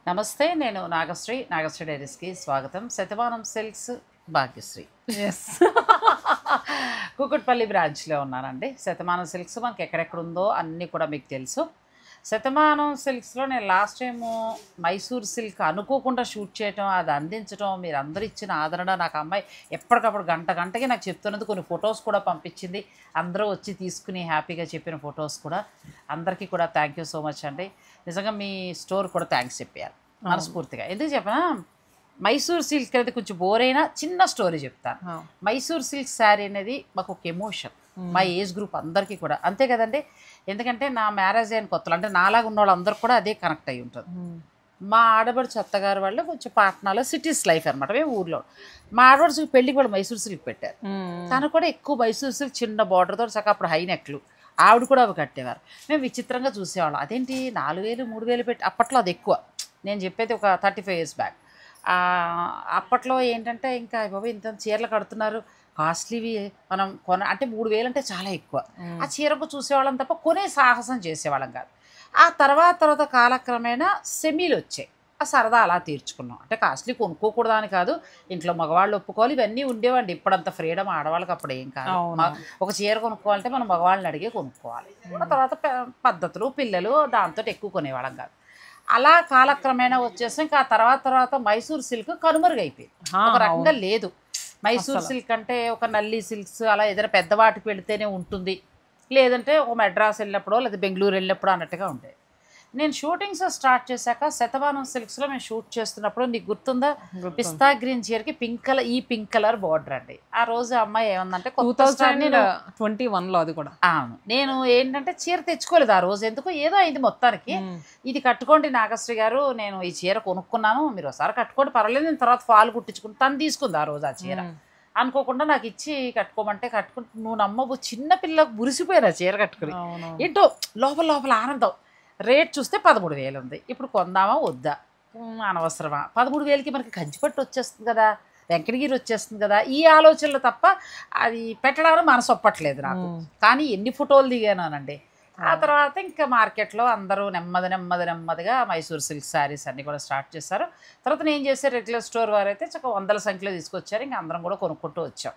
నమస్తే, నేను నాగశ్రీ. నాగశ్రీ డైరీస్కి స్వాగతం. శతమానం సిల్క్స్, భాగ్యశ్రీ. ఎస్. కూకట్పల్లి బ్రాంచ్లో ఉన్నానండి. శతమానం సిల్క్స్ మనకి ఎక్కడెక్కడ ఉందో అన్నీ కూడా మీకు తెలుసు. శతమానం సిల్క్స్లో నేను లాస్ట్ టైము మైసూర్ సిల్క్ అనుకోకుండా షూట్ చేయటం, అది అందించడం, మీరు అందరూ ఇచ్చిన ఆదరణ, నాకు అమ్మాయి ఎప్పటికప్పుడు గంటకి నాకు చెప్తున్నది. కొన్ని ఫొటోస్ కూడా పంపించింది. అందరూ వచ్చి తీసుకుని హ్యాపీగా చెప్పిన ఫొటోస్ కూడా. అందరికీ కూడా థ్యాంక్ యూ సో మచ్ అండి. నిజంగా మీ స్టోర్ కూడా థ్యాంక్స్ చెప్పారు మనస్ఫూర్తిగా. ఎందుకు చెప్పనా, మైసూర్ సిల్క్ అనేది కొంచెం బోర్ అయినా చిన్న స్టోరీ చెప్తాను. మైసూర్ సిల్క్ శారీ అనేది మాకు ఒక ఎమోషన్, మా ఏజ్ గ్రూప్ అందరికీ కూడా అంతే కదండి. ఎందుకంటే నా మ్యారేజ్ అయిన కొత్తలో, అంటే నాలాగా ఉన్న వాళ్ళందరూ కూడా అదే కనెక్ట్ అయ్యి ఉంటుంది. మా ఆడబడుచు అత్తగారు వాళ్ళు కొంచెం పాట్నాలో సిటీస్ లైఫ్ అనమాట, మేము ఊర్లో. మా ఆడబడుచుకి పెళ్ళికి వాళ్ళు మైసూర్ సిల్క్ పెట్టారు. తను కూడా ఎక్కువ మైసూర్ సిల్క్ చిన్న బార్డర్తో చక్క, అప్పుడు హై నెక్లు ఆవిడ కూడా అవి కట్టేవారు. మేము విచిత్రంగా చూసేవాళ్ళం, అదేంటి 4,000 3,000 పెట్టి. అప్పట్లో అది ఎక్కువ, నేను చెప్పేది ఒక 35 years బ్యాక్. అప్పట్లో ఏంటంటే ఇంకా బాబు ఇంత చీరలు కడుతున్నారు, కాస్ట్లీవి, మనం అంటే 3,000 అంటే చాలా ఎక్కువ. ఆ చీరకు చూసేవాళ్ళం తప్ప కొనే సాహసం చేసేవాళ్ళం కాదు. ఆ తర్వాత కాలక్రమేణా సెమీలు వచ్చాయి. ఆ సరదా అలా తీర్చుకున్నాం. అంటే కాస్ట్లీ కొనుక్కోకూడదని కాదు, ఇంట్లో మగవాళ్ళు ఒప్పుకోవాలి, ఇవన్నీ ఉండేవండి. ఇప్పుడంత ఫ్రీడమ్ ఆడవాళ్ళకి అప్పుడు ఏం కాదు. ఒక చీర కొనుక్కోవాలంటే మనం మగవాళ్ళని అడిగే కొనుక్కోవాలి. ఆ తర్వాత పద్ధతులు, పిల్లలు, దాంతో ఎక్కువ కొనేవాళ్ళం కాదు. అలా కాలక్రమేణా వచ్చేసి ఇంకా తర్వాత మైసూర్ సిల్క్ కనుమరుగైపోయింది. ఒక రకంగా లేదు. మైసూర్ సిల్క్ అంటే ఒక నల్లి సిల్క్స్ అలా ఏదైనా పెద్దవాటికి వెళితేనే ఉంటుంది, లేదంటే ఒక మెడ్రాస్ వెళ్ళినప్పుడో లేదా బెంగళూరు వెళ్ళినప్పుడు అన్నట్టుగా ఉండేది. నేను షూటింగ్స్ స్టార్ట్ చేశాక శతమానం సిల్క్స్లో మేము షూట్ చేస్తున్నప్పుడు, నీకు గుర్తుందా, పిస్తా గ్రీన్ చీరకి పింక్ కలర్ బార్డర్ అండి. ఆ రోజు అమ్మాయి ఏమందంటే 2021లో అది కూడా. అవును, నేను ఏంటంటే చీర తెచ్చుకోలేదు ఆ రోజు, ఎందుకు ఏదో అయింది మొత్తానికి. ఇది కట్టుకోండి నాగశ్రీ గారు, నేను ఈ చీర కొనుక్కున్నాను, మీరు ఒకసారి కట్టుకోండి పర్వాలేదు, నేను తర్వాత ఫాల్ కుట్టించుకుని. తను తీసుకుంది ఆ రోజు ఆ చీర, అనుకోకుండా నాకు ఇచ్చి కట్టుకోమంటే కట్టుకుంటే, నువ్వు నమ్మవు, చిన్నపిల్లకు మురిసిపోయారు ఆ చీర కట్టుకుని. ఏంటో లోపల ఆనందం. రేట్ చూస్తే 13,000 ఉంది. ఇప్పుడు కొందామా వద్దా, అనవసరమా, 13,000కి మనకి కంచిపట్టు వచ్చేస్తుంది కదా, వెంకటగిరి వచ్చేస్తుంది కదా, ఈ ఆలోచనలు తప్ప అది పెట్టడానికి మనసు ఒప్పట్లేదు నాకు. కానీ ఎన్ని ఫోటోలు దిగానండి. ఆ తర్వాత ఇంకా మార్కెట్లో అందరూ నెమ్మదిగా మైసూర్ సిల్క్ శారీస్ అన్నీ కూడా స్టార్ట్ చేశారు. తర్వాత నేను చేసే రెగ్యులర్ స్టోర్ వారు అయితే చక్క 100ల సంఖ్యలో తీసుకొచ్చారు. ఇంకా అందరం కూడా కొనుక్కుంటూ వచ్చాం.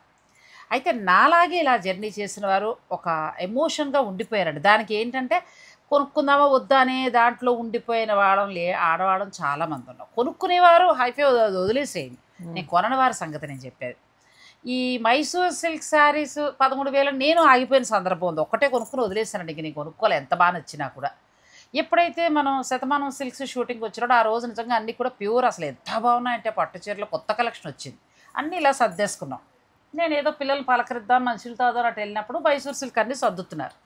అయితే నాలాగే ఇలా జర్నీ చేసిన వారు ఒక ఎమోషన్గా ఉండిపోయారండి. దానికి ఏంటంటే కొనుక్కుందామా వద్దా అనే దాంట్లో ఉండిపోయిన ఆడవాళ్ళం చాలామంది ఉన్నాం. కొనుక్కునేవారు హైఫై వదిలేసేయండి, నేను కొనని వారి సంగతి నేను చెప్పేది. ఈ మైసూర్ సిల్క్ శారీస్ 13,000 నేను ఆగిపోయిన సందర్భం ఉంది. ఒక్కటే కొనుక్కుని వదిలేసానండి, ఇంక నేను కొనుక్కోవాలి ఎంత బాగా నచ్చినా కూడా. ఎప్పుడైతే మనం శతమానం సిల్క్స్ షూటింగ్ వచ్చినాడో ఆ రోజు నిజంగా అన్నీ కూడా ప్యూర్, అసలు ఎంత బాగున్నాయంటే పట్టు చీరలో కొత్త కలెక్షన్ వచ్చింది. అన్నీ ఇలా సర్దేసుకున్నాం. నేను ఏదో పిల్లల్ని పలకరిద్దాం, మనుషులు తాదో అటు వెళ్ళినప్పుడు మైసూర్ సిల్క్ అన్నీ సర్దుతున్నారు.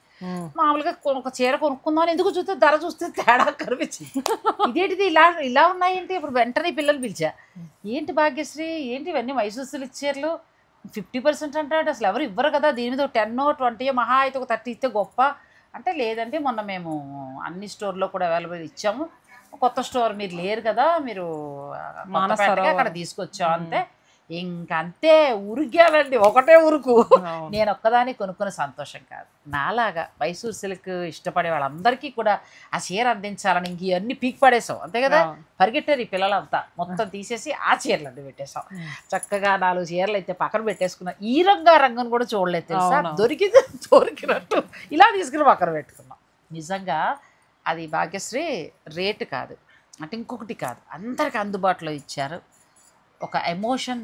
మామూలుగా ఒక చీర కొనుక్కుందాం, ఎందుకు చూస్తే ధర చూస్తే తేడా కనిపించింది. ఇదేంటిది ఇలా ఉన్నాయేంటి. ఇప్పుడు వెంటనే పిల్లలు పిలిచా, ఏంటి భాగ్యశ్రీ, ఏంటి ఇవన్నీ మైసూర్ సిల్క్ చీరలు 50% అంటే అసలు ఎవరు ఇవ్వరు కదా, దీని మీద 10 20 మహా అయితే ఒక 30 ఇస్తే గొప్ప అంటే, లేదంటే మొన్న మేము అన్ని స్టోర్లో కూడా అవైలబుల్ ఇచ్చాము, కొత్త స్టోర్ మీరు లేరు కదా, మీరు అక్కడ తీసుకొచ్చాం అంతే. ఇంకంతే ఉరిగానండి, ఒకటే ఉరుకు. నేను ఒక్కదాన్ని కొనుక్కునే సంతోషం కాదు, నాలాగా మైసూర్ సిల్క్ ఇష్టపడే వాళ్ళందరికీ కూడా ఆ చీర అందించాలని ఇంక ఇవన్నీ పీక్ పడేసాం అంతే కదా. పరిగెట్టారు ఈ పిల్లలంతా, మొత్తం తీసేసి ఆ చీరలు అడ్డు పెట్టేసాం. చక్కగా 4 చీరలు అయితే పక్కన పెట్టేసుకున్నాం. ఈ రంగు కూడా చూడలేదు తెలుసా, దొరికినట్టు ఇలా తీసుకుని పక్కన పెట్టుకున్నాం. నిజంగా అది భాగ్యశ్రీ రేటు కాదు, అంటే ఇంకొకటి కాదు, అందరికి అందుబాటులో ఇచ్చారు. ఒక ఎమోషన్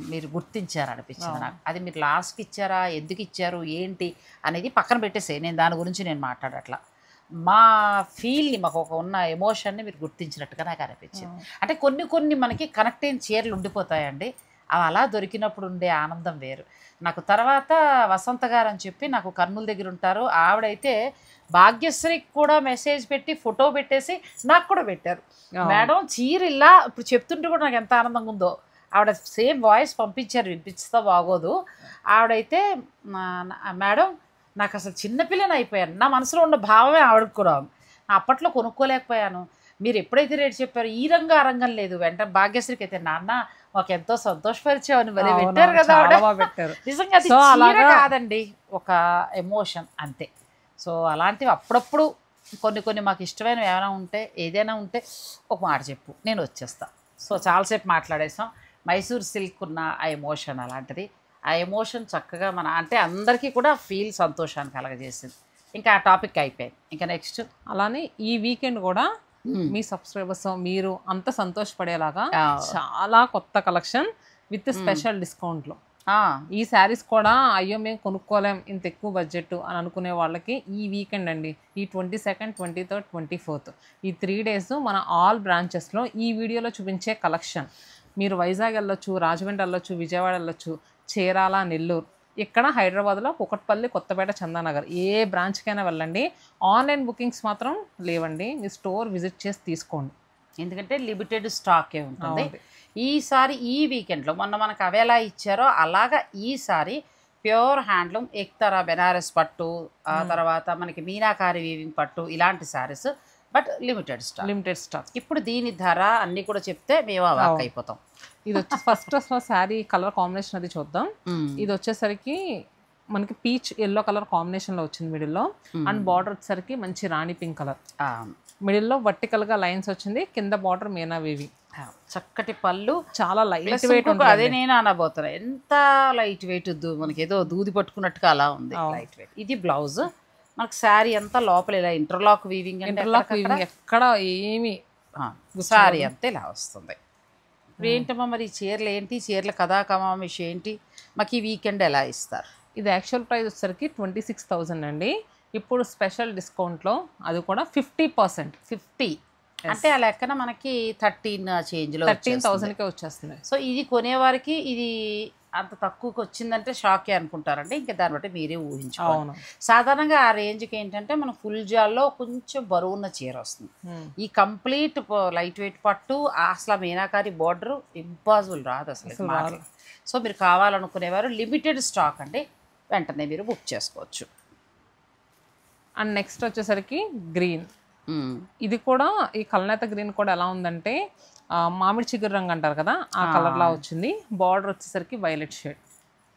మీరు గుర్తించారనిపించింది నాకు. అది మీరు లాస్ట్కి ఇచ్చారా, ఎందుకు ఇచ్చారు, ఏంటి అనేది పక్కన పెట్టేసే, నేను దాని గురించి నేను మాట్లాడట్లా. మా ఫీల్ని, మాకు ఒక ఉన్న ఎమోషన్ని మీరు గుర్తించినట్టుగా నాకు అనిపించింది. అంటే కొన్ని మనకి కనెక్ట్ అయిన చీరలు ఉండిపోతాయండి, అవి అలా దొరికినప్పుడు ఉండే ఆనందం వేరు. నాకు తర్వాత వసంత గారు అని చెప్పి నాకు కర్నూలు దగ్గర ఉంటారు, ఆవిడైతే భాగ్యశ్రీకి కూడా మెసేజ్ పెట్టి ఫోటో పెట్టేసి నాకు కూడా పెట్టారు. మేడం చీర ఇలా ఇప్పుడు చెప్తుంటే కూడా నాకు ఎంత ఆనందంగా ఉందో. ఆవిడ సేమ్ వాయిస్ పంపించారు, వినిపిస్తా బాగోదు. ఆవిడైతే మేడం నాకు అసలు చిన్నపిల్లని అయిపోయాను, నా మనసులో ఉన్న భావమే ఆవిడకు కూడా. అప్పట్లో కొనుక్కోలేకపోయాను, మీరు ఎప్పుడైతే రేటు చెప్పారు ఈ రంగు ఆ రంగం లేదు, వెంటనే భాగ్యశ్రీకి అయితే నాన్న మాకు ఎంతో సంతోషపరిచామని మరి పెట్టారు కదా ఆవిడ. నిజంగా అది కాదండి, ఒక ఎమోషన్ అంతే. సో అలాంటివి అప్పుడప్పుడు కొన్ని మాకు ఇష్టమైనవి ఏమైనా ఉంటే ఏదైనా ఉంటే ఒక మాట చెప్పు, నేను వచ్చేస్తా. సో చాలాసేపు మాట్లాడేసాం. మైసూర్ సిల్క్ ఉన్న ఆ ఎమోషన్ అలాంటిది. ఆ ఎమోషన్ చక్కగా అంటే అందరికీ కూడా ఫీల్ సంతోషాన్ని కలగజేసింది. ఇంకా ఆ టాపిక్ అయిపోయింది. ఇంకా నెక్స్ట్ అలానే ఈ వీకెండ్ కూడా మీ సబ్స్క్రైబర్స్ మీరు అంత సంతోషపడేలాగా చాలా కొత్త కలెక్షన్ విత్ స్పెషల్ డిస్కౌంట్లో. ఈ శారీస్ కూడా అయ్యో మేము కొనుక్కోలేం ఇంత ఎక్కువ బడ్జెట్ అని అనుకునే వాళ్ళకి ఈ వీకెండ్ అండి, ఈ 22nd, 23rd, 24th ఈ 3 days మన ఆల్ బ్రాంచెస్లో ఈ వీడియోలో చూపించే కలెక్షన్. మీరు వైజాగ్ వెళ్ళొచ్చు, రాజమండ్రి వెళ్ళొచ్చు, విజయవాడ వెళ్ళొచ్చు, చీరాల, నెల్లూరు, ఇక్కడ హైదరాబాద్లో కుకట్పల్లి, కొత్తపేట, చందానగర్ ఏ బ్రాంచ్కైనా వెళ్ళండి. ఆన్లైన్ బుకింగ్స్ మాత్రం లేవండి, మీ స్టోర్ విజిట్ చేసి తీసుకోండి. ఎందుకంటే లిమిటెడ్ స్టాకే ఉంటుంది. ఈసారి ఈ వీకెండ్లో మొన్న మనకు అవి ఎలా ఇచ్చారో అలాగా ఈసారి ప్యూర్ హ్యాండ్లూమ్ ఎక్తరా బెనారస్ పట్టు, ఆ తర్వాత మనకి మీనాకారి వీవింగ్ పట్టు ఇలాంటి శారీస్, బట్ లిమిటెడ్ స్టాక్. ఇప్పుడు దీని ధర అన్నీ కూడా చెప్తే మేము అవాక్ అయిపోతాం. ఇది వచ్చి ఫస్ట్ అసలు శారీ కలర్ కాంబినేషన్ అది చూద్దాం. ఇది వచ్చేసరికి మనకి పీచ్ ఎల్లో కలర్ కాంబినేషన్లో వచ్చింది మిడిల్లో, అండ్ బార్డర్ వచ్చేసరికి మంచి రాణి పింక్ కలర్, మిడిల్లో వర్టికల్గా లైన్స్ వచ్చింది, కింద బార్డర్ మీనా వీవింగ్, చక్కటి పళ్ళు, చాలా లైట్ వెయిట్. అదే నేను అనబోతున్నా, ఎంత లైట్ వెయిట్, మనకి ఏదో దూది పట్టుకున్నట్టుగా అలా ఉంది, లైట్ వెయిట్. ఇది బ్లౌజ్, మనకు శారీ అంతా లోపల ఇలా ఇంటర్లాక్ వీవింగ్, ఎక్కడ ఏమి శారీ అంతా ఇలా వస్తుంది. ఇప్పుడు ఏంటమ్మా మరి చీరలు ఏంటి, చీరల కథా కమామిషి ఏంటి, మాకు ఈ వీకెండ్ ఎలా ఇస్తారు? ఇది యాక్చువల్ ప్రైస్ వచ్చేసరికి 26,000 అండి. ఇప్పుడు స్పెషల్ డిస్కౌంట్లో అది కూడా 50%. 50 అంటే ఆ లెక్కన మనకి 13,000కే వచ్చేస్తుంది. సో ఇది కొనేవారికి ఇది అంత తక్కువకి వచ్చిందంటే షాకే అనుకుంటారండి. ఇంకా దాన్ని బట్టి మీరే ఊహించుకోవాలి. సాధారణంగా ఆ రేంజ్కి ఏంటంటే మన ఫుల్ జాల్లో కొంచెం బరువున్న చీర వస్తుంది. ఈ కంప్లీట్ లైట్ వెయిట్ పట్టు అసలు మీనాకారి బార్డర్ ఇంపాసిబుల్ రాదు అసలు. సో మీరు కావాలనుకునేవారు లిమిటెడ్ స్టాక్ అండి, వెంటనే మీరు బుక్ చేసుకోవచ్చు. అండ్ నెక్స్ట్ వచ్చేసరికి గ్రీన్. ఇది కూడా ఈ కల్నేత గ్రీన్ కూడా ఎలా ఉందంటే మామిడి చిగురు రంగు అంటారు కదా, ఆ కలర్లా వచ్చింది. బార్డర్ వచ్చేసరికి వైలెట్ షేడ్,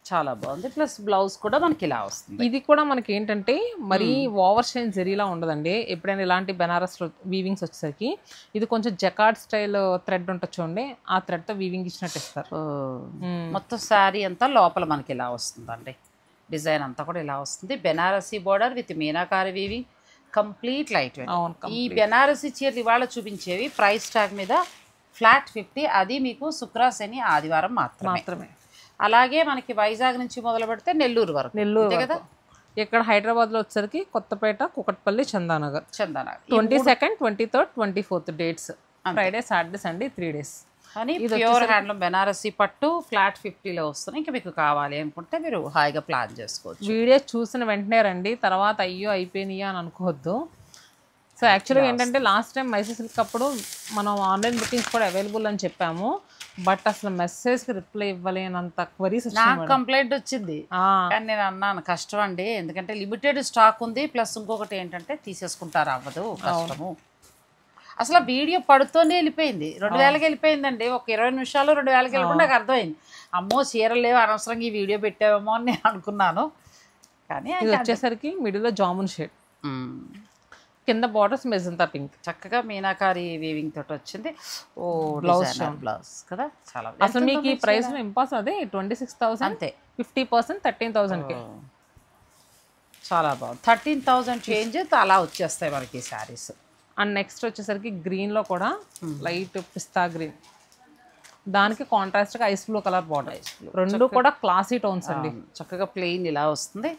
చాలా బాగుంది. ప్లస్ బ్లౌజ్ కూడా మనకి ఇలా వస్తుంది. ఇది కూడా మనకి ఏంటంటే మరీ ఓవర్ షైన్ జరీలా ఉండదండి. ఎప్పుడైనా ఇలాంటి బెనారస్లో వీవింగ్స్ వచ్చేసరికి ఇది కొంచెం జకార్డ్ స్టైల్ థ్రెడ్ ఉంటుంది చూడండి, ఆ థ్రెడ్తో వీవింగ్ ఇచ్చినట్టు ఇస్తారు. మొత్తం శారీ అంతా లోపల మనకి ఇలా వస్తుందండి, డిజైన్ అంతా కూడా ఇలా వస్తుంది. Banarasi border with meenakari weaving, complete light weight. ఈ బెనారసీ చీరలు ఇవాళ చూపించేవి ప్రైస్ ట్యాగ్ మీద ఫ్లాట్ 50, అది మీకు శుక్ర, శని, ఆదివారం మాత్రమే. అలాగే మనకి వైజాగ్ నుంచి మొదలు పెడితే నెల్లూరు వరకు కదా. ఇక్కడ హైదరాబాద్లో వచ్చేసరికి Kothapet, Kukatpally, Chandanagar 22nd, 23rd, 24th dates, Friday, Saturday, Sunday 3 days. కానీ ప్యూర్ హ్యాండ్లూమ్ బెనారసీ పట్టు ఫ్లాట్ 50లో వస్తుంది. ఇంకా మీకు కావాలి అనుకుంటే మీరు హాయిగా ప్లాన్ చేసుకోవచ్చు. వీడియో చూసిన వెంటనే రండి, తర్వాత అయ్యో అయిపోయినాయా అని అనుకోవద్దు. సో యాక్చువల్గా ఏంటంటే లాస్ట్ టైం మైసూర్ సిల్క్ అప్పుడు మనం ఆన్లైన్ బుకింగ్స్ కూడా అవైలబుల్ అని చెప్పాము, బట్ అసలు మెసేజ్కి రిప్లై ఇవ్వలేనంత క్వరీస్ నాకు కంప్లైంట్ వచ్చింది. కానీ నేను అన్నాను కష్టం అండి, ఎందుకంటే లిమిటెడ్ స్టాక్ ఉంది, ప్లస్ ఇంకొకటి ఏంటంటే తీసేసుకుంటారు, అవ్వదు, కష్టము. అసలు వీడియో పడుతూనే వెళ్ళిపోయింది, 2000కి వెళ్ళిపోయిందండి. ఒక 20 నిమిషాలు 2000కి వెళ్ళిపోయి నాకు అర్థమైంది, అమ్మో చీరలు లేవు, అనవసరంగా ఈ వీడియో పెట్టావేమో అని నేను అనుకున్నాను. కానీ ఇది వచ్చేసరికి మిడిల్లో జామున్ షేడ్, కింద బార్డర్స్ మెజంతా పింక్, చక్కగా మీనాకారి వీవింగ్ తోటి వచ్చింది. ఓ బ్లౌజ్ కదా, చాలా అసలు మీకు ఈ ప్రైస్ ఇంపాస్ అదే 26,000 అంతే. 50% 13,000కి చాలా బాగుంది. 13,000 చేంజ్ అలా వచ్చేస్తాయి మనకి ఈ శారీస్. అండ్ నెక్స్ట్ వచ్చేసరికి గ్రీన్లో కూడా లైట్ పిస్తా గ్రీన్, దానికి కాంట్రాస్ట్గా ఐస్ బ్లూ కలర్ బార్డర్, రెండు కూడా క్లాసీ టోన్స్ అండి. చక్కగా ప్లెయిన్ ఇలా వస్తుంది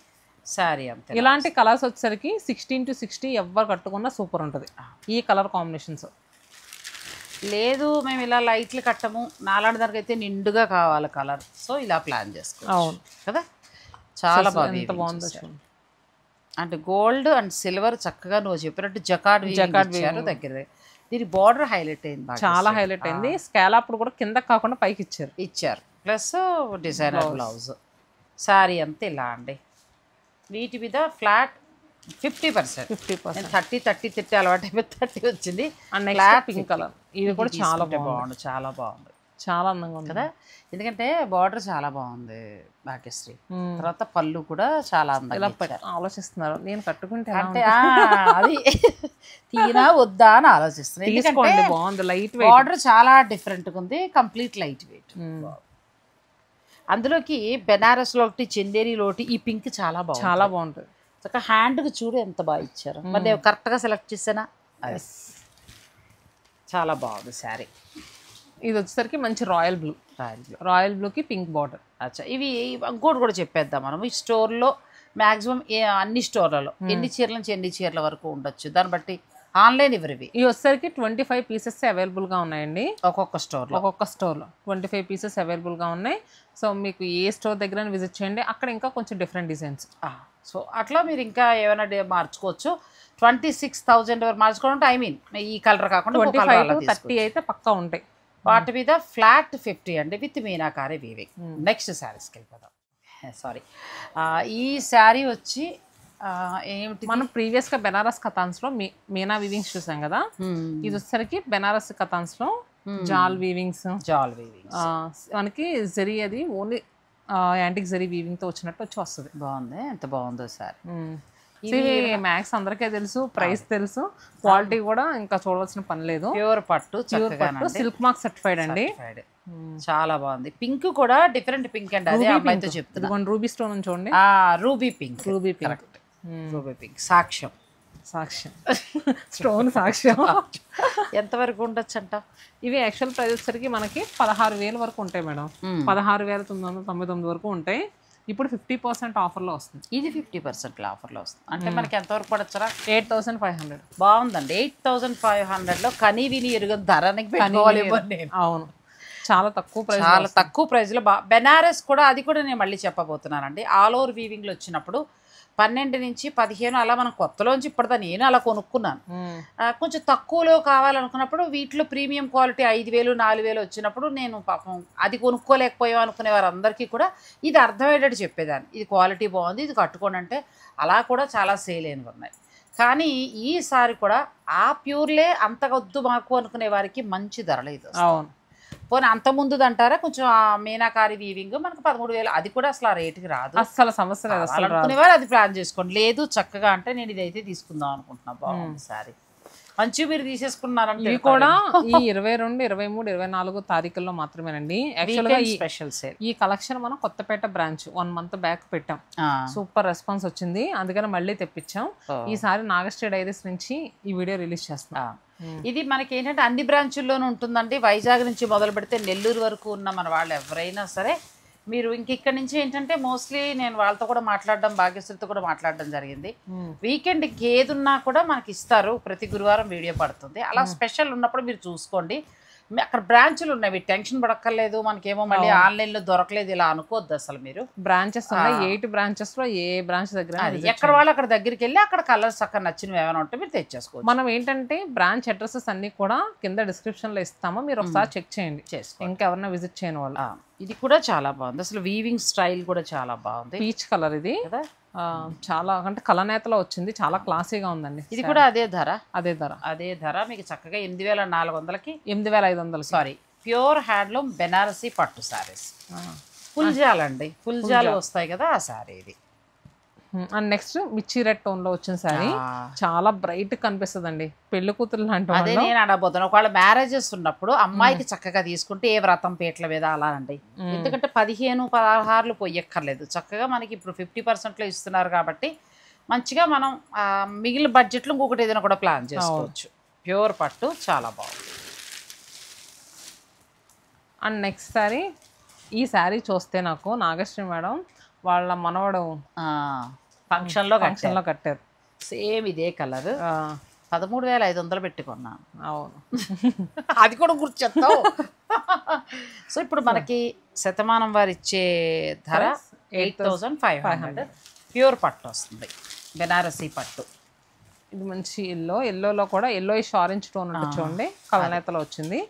శారీ అంతే. ఇలాంటి కలర్స్ వచ్చేసరికి 16 to 60 ఎవరు కట్టుకున్నా సూపర్ ఉంటుంది ఈ కలర్ కాంబినేషన్స్. లేదు మేము ఇలా లైట్లు కట్టము, నాలాంటి దానికి అయితే నిండుగా కావాలి కలర్, సో ఇలా ప్లాన్ చేసుకోవచ్చు కదా. చాలా బాగుంది అంటే గోల్డ్ అండ్ సిల్వర్ చక్కగా నువ్వు చెప్పినట్టు జకార్డ్ ఇచ్చారు దగ్గర. దీని బార్డర్ హైలైట్ అయింది, చాలా హైలైట్ అయింది. స్కాలప్ కూడా కింద కాకుండా పైకి ఇచ్చారు. Plus designer blouse. శారీ అంతా ఇలా అండి, వీటి మీద ఫ్లాట్ 50%. 30 అలవాటు అయిపోయి 30 వచ్చింది. పింక్ కలర్, ఇది కూడా చాలా బాగుంది, చాలా బాగుంది, చాలా అందంగా ఉంది కదా, ఎందుకంటే బార్డర్ చాలా బాగుంది భాగ్యశ్రీ. తర్వాత పళ్ళు కూడా చాలా అందంగా ఆలోచిస్తున్నారు, నేను కట్టుకుంటే అంటే అది తీనా వద్దా అని ఆలోచిస్తున్నాను. ఎందుకంటే బాగుంది, లైట్ బార్డర్ చాలా డిఫరెంట్గా ఉంది, కంప్లీట్ లైట్ వెయిట్. అందులోకి బెనారస్ లో ఒకటి, చందేరిలో ఒకటి, ఈ పింక్ చాలా బాగుంది, చాలా బాగుంటుంది. హ్యాండ్కి చూడు ఎంత బాగా ఇచ్చారు. మరి నేను కరెక్ట్గా సెలెక్ట్ చేసానా? చాలా బాగుంది శారీ. ఇది వచ్చేసరికి మంచి రాయల్ బ్లూ, రాయల్ బ్లూకి పింక్ బార్డర్. అచ్చా, ఇవి ఇంకోటి కూడా చెప్పేద్దాం మనం. ఈ స్టోర్లో మ్యాక్సిమం అన్ని స్టోర్లలో ఎన్ని చీరల నుంచి ఎన్ని చీరల వరకు ఉండొచ్చు, దాన్ని బట్టి ఆన్లైన్ ఇవి. ఇవి వచ్చేసరికి 25 పీసెస్ అవైలబుల్గా ఉన్నాయండి ఒక్కొక్క స్టోర్లో. 25 పీసెస్ అవైలబుల్గా ఉన్నాయి. సో మీకు ఏ స్టోర్ దగ్గర విజిట్ చేయండి, అక్కడ ఇంకా కొంచెం డిఫరెంట్ డిజైన్స్. సో అట్లా మీరు ఇంకా ఏమైనా మార్చుకోవచ్చు. 26,000 వరకు మార్చుకోవడం, ఐ మీన్ ఈ కలర్ కాకుండా 25 to 30 అయితే పక్కా ఉంటాయి. వాటి మీద ఫ్లాట్ 50 అండి, విత్ మీనాకారి వీవింగ్. నెక్స్ట్ శారీస్కి వెళ్ళిపోదాం. సారీ, ఈ శారీ వచ్చి ఏమిటి, మనం ప్రీవియస్గా బెనారస్ కథాన్స్లో మీనా వీవింగ్స్ చూసాం కదా, ఇది వచ్చేసరికి బెనారస్ కథాన్స్లో జాల్ వీవింగ్స్. మనకి జరీ అది ఓన్లీ యాంటిక్ జరీ వీవింగ్తో వచ్చినట్టు వస్తుంది. బాగుంది, ఎంత బాగుందో సార్. మ్యాక్స్ అందరికీ తెలుసు, ప్రైస్ తెలుసు, క్వాలిటీ కూడా ఇంకా చూడవలసిన పని లేదు. ప్యూర్ పట్టు, సిల్క్ మార్క్ సర్టిఫైడ్ అండి, చాలా బాగుంది. పింక్ కూడా డిఫరెంట్ పింక్ అండి, అదే అమ్మాయితో చెప్తున్నాను. రూబీ స్టోన్ చూడండి, రూబీ పింక్, రూబీ పింక్ సాక్ష్యం, స్టోన్ సాక్ష్యం. ఎంతవరకు ఉండొచ్చు అంట? ఇవి యాక్చువల్ ప్రైస్ వచ్చేసరికి మనకి 16,000 వరకు ఉంటాయి మేడం, 16,999 వరకు ఉంటాయి. ఇప్పుడు 50% ఆఫర్లో వస్తుంది. ఇది 50% ఆఫర్లో వస్తుంది అంటే మనకి ఎంతవరకు పడొచ్చరా? 8,500. బాగుందండి, 8,500లో కనీ విని ఎరుగని ధరనికి పెట్టుకోవాలి. అవును, చాలా తక్కువ ప్రైస్, చాలా తక్కువ ప్రైస్లో. బెనారస్ కూడా, అది కూడా నేను మళ్ళీ చెప్పబోతున్నానండి. ఆల్ ఓవర్ వీవింగ్లో వచ్చినప్పుడు 12 నుంచి 15 అలా మనం కొత్తలోంచి ఇప్పటిదా నేను అలా కొనుక్కున్నాను. కొంచెం తక్కువలో కావాలనుకున్నప్పుడు వీటిలో ప్రీమియం క్వాలిటీ 5,000 4,000 వచ్చినప్పుడు నేను పాపం అది కొనుక్కోలేకపోయాం అనుకునే వారందరికీ కూడా ఇది అర్థమయ్యేటట్టు చెప్పేదాన్ని. ఇది క్వాలిటీ బాగుంది, ఇది కట్టుకోండి అంటే అలా కూడా చాలా సేల్ అయినవి ఉన్నాయి. కానీ ఈసారి కూడా ఆ ప్యూర్లే అంతగొద్దు మాకు అనుకునే వారికి మంచి ధరలు ఇది. అవును, పోనీ అంత ముందుది అంటారా, కొంచెం ఆ మీనాకారి వీవింగ్ మనకు 13,000, అది కూడా అసలు ఆ రేటుకి రాదు, అసలు సమస్య లేదు. అసలు అనుకునేవారు అది ప్లాన్ చేసుకోండి. లేదు చక్కగా అంటే నేను ఇదైతే తీసుకుందాం అనుకుంటున్నా. బాగుంది సారీ, మంచి మీరు తీసేసుకున్నారంటే. ఇవి కూడా ఈ 22, 23, 24 తారీఖుల్లో మాత్రమేనండి. యాక్చువల్గా స్పెషల్ సేల్. ఈ కలెక్షన్ మనం కొత్తపేట బ్రాంచ్ 1 month బ్యాక్ పెట్టాం, సూపర్ రెస్పాన్స్ వచ్చింది, అందుకని మళ్ళీ తెప్పించాం. ఈసారి నాగశ్రీ డైరీస్ నుంచి ఈ వీడియో రిలీజ్ చేస్తున్నాం. ఇది మనకి ఏంటంటే అన్ని బ్రాంచుల్లోనూ ఉంటుందండి. వైజాగ్ నుంచి మొదలు పెడితే నెల్లూరు వరకు ఉన్న మన వాళ్ళు ఎవరైనా సరే మీరు ఇక్కడ నుంచి ఏంటంటే మోస్ట్లీ నేను వాళ్ళతో కూడా మాట్లాడడం, భాగ్యశ్రీతో కూడా మాట్లాడడం జరిగింది. వీకెండ్ ఏదున్నా కూడా మనకి ఇస్తారు, ప్రతి గురువారం వీడియో పడుతుంది. అలా స్పెషల్ ఉన్నప్పుడు మీరు చూసుకోండి. అక్కడ బ్రాంచులు ఉన్నాయి, టెన్షన్ పడక్కర్లేదు. మనకేమో మళ్ళీ ఆన్లైన్లో దొరకలేదు ఇలా అనుకోవద్దు అసలు. మీరు బ్రాంచెస్ ఉన్నాయి, 8 బ్రాంచెస్లో ఏ బ్రాంచ్ దగ్గర ఎక్కడ వాళ్ళు అక్కడ దగ్గరికి వెళ్ళి అక్కడ కలర్స్ అక్కడ నచ్చినవి ఏమైనా ఉంటే మీరు తెచ్చేసుకోవచ్చు. మనం ఏంటంటే బ్రాంచ్ అడ్రసెస్ అన్ని కూడా కింద డిస్క్రిప్షన్లో ఇస్తాము, మీరు ఒకసారి చెక్ చేయండి, ఇంకెవరన్నా విజిట్ చేయని వాళ్ళు. ఇది కూడా చాలా బాగుంది, అసలు వీవింగ్ స్టైల్ కూడా చాలా బాగుంది. పీచ్ కలర్ ఇది కదా, చాలా అంటే కలనేతలో వచ్చింది, చాలా క్లాసీగా ఉందండి. ఇది కూడా అదే ధర, అదే ధర మీకు చక్కగా 8,400కి 8,500. సారీ, ప్యూర్ హ్యాండ్లూమ్ బెనారసీ పట్టు సారీస్. ఫుల్జాల్ అండి, ఫుల్జాల్ వస్తాయి కదా ఆ సారీ ఇది. అండ్ నెక్స్ట్ మిర్చి రెడ్ టోన్ లో వచ్చిన సారీ, చాలా బ్రైట్ కనిపిస్తుంది అండి, పెళ్లి కూతురు లాంటి. అదే నేను అడగబోతున్నాను, ఒకవేళ మ్యారేజెస్ ఉన్నప్పుడు అమ్మాయికి చక్కగా తీసుకుంటే ఏ వ్రతం పేట్ల మీద అలా అండి. ఎందుకంటే 15, 16 పోయక్కర్లేదు, చక్కగా మనకి ఇప్పుడు 50%లో ఇస్తున్నారు కాబట్టి మంచిగా మనం మిగిలిన బడ్జెట్లో ఇంకొకటి ఏదైనా కూడా ప్లాన్ చేసుకోవచ్చు. ప్యూర్ పట్టు చాలా బాగుంది. అండ్ నెక్స్ట్ సారీ, ఈ శారీ చూస్తే నాకు నాగశ్రీ మేడం వాళ్ళ మనవడు ఫంక్షన్లో కట్టారు, సేమ్ ఇదే కలర్. 13,500 పెట్టుకున్నాను. అవును, అది కూడా గుర్తొస్తావు. సో ఇప్పుడు మనకి శతమానం వారు ఇచ్చే ధర 8,500. ప్యూర్ పట్టు వస్తుంది, బెనారసీ పట్టు. ఇది మంచి ఎల్లోలో కూడా ఎల్లోయిష్ ఆరెంజ్ టోన్ ఉంటుంది చూడండి, కలనేతలో వచ్చింది,